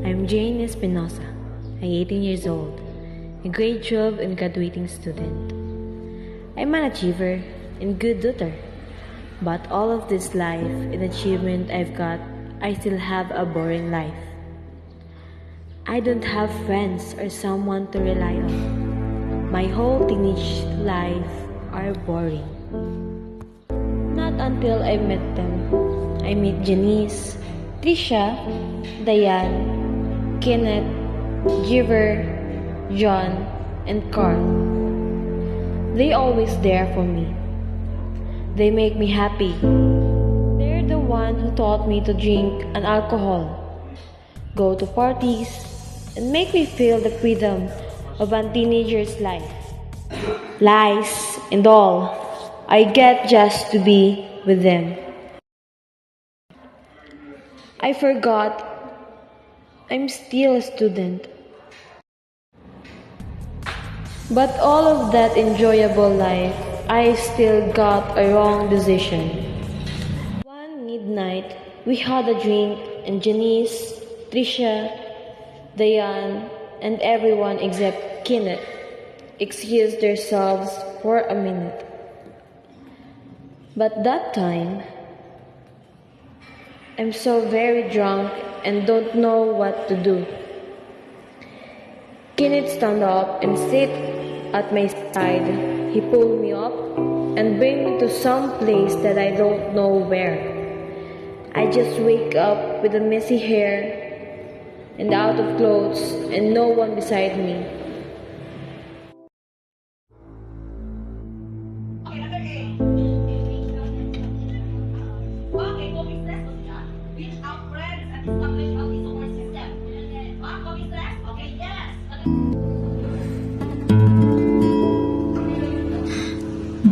I'm Jane Espinosa. I'm 18 years old, a grade 12 and graduating student. I'm an achiever and good daughter. But all of this life and achievement I've got, I still have a boring life. I don't have friends or someone to rely on. My whole teenage life are boring. Not until I met them. I met Janice, Trisha, Diane, Kenneth, Jiver, John, and Carl. They always there for me. They make me happy. They're the one who taught me to drink and alcohol, go to parties, and make me feel the freedom of a teenager's life. Lies and all, I get just to be with them. I forgot I'm still a student. But all of that enjoyable life, I still got a wrong decision. One midnight, we had a drink and Janice, Trisha, Diane, and everyone except Kenneth excused themselves for a minute. But that time, I'm so very drunk and don't know what to do. Kenneth stand up and sit at my side. He pulled me up and bring me to some place that I don't know where. I just wake up with a messy hair and out of clothes and no one beside me.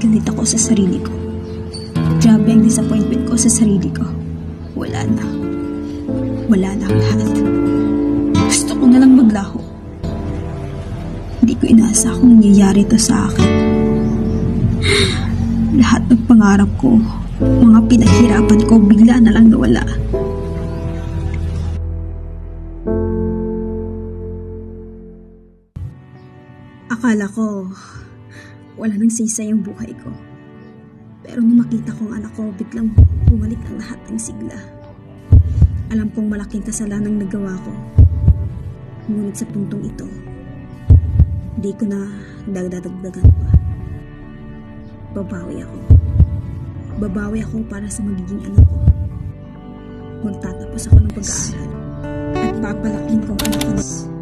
Galit ako sa sarili ko. Grabe ang disappointment ko sa sarili ko. Wala na. Wala na ang lahat. Gusto ko na lang maglaho. Hindi ko inaasa kung nangyayari ito sa akin. Lahat ng pangarap ko, mga pinaghirapan ko, bigla na lang nawala. Akala ko wala nang sisay ang buhay ko. Pero nung makita kong anak ko, biglang bumalik ang lahat ng sigla. Alam kong malaking kasalanan ang nagawa ko. Ngunit sa puntong ito, di ko na dagdagdagan pa. Babawi ako. Babawi ako para sa magiging anak ko. Magtatapos ako ng pag-aaral at papalakin ko ang anak ko.